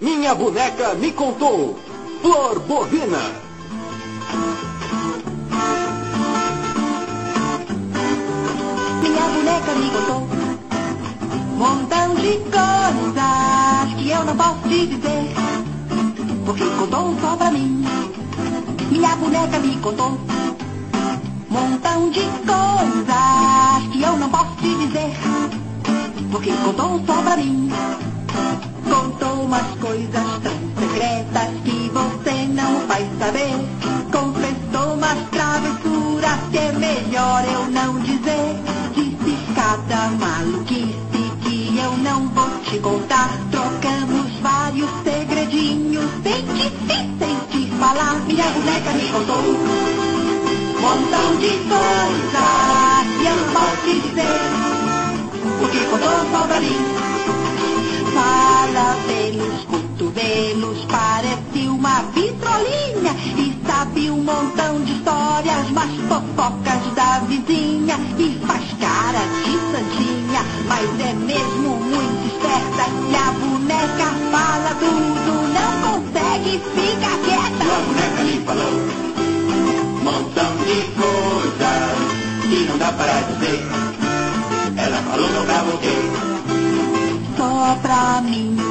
Minha boneca me contou. Flor bovina. Minha boneca me contou montão de coisas que eu não posso te dizer, porque contou só pra mim. Minha boneca me contou montão de coisas que eu não posso te dizer, porque contou só pra mim. Contou umas coisas tão secretas que você não vai saber. Confessou umas travessuras que é melhor eu não dizer. Disse cada maluquice que eu não vou te contar. Trocamos vários segredinhos bem difíceis de falar. Minha boneca me contou montão de coisas que eu não posso te dizer, porque contou só pra mim. Fala pelos cotovelos, parece uma vitrolinha, e sabe um montão de histórias, mas fofocas da vizinha, e faz cara de santinha, mas é mesmo muito esperta. E a boneca fala tudo, não consegue ficar quieta. A boneca me falou montão de coisas que não dá para dizer. Ela falou não pra você. Só pra mim.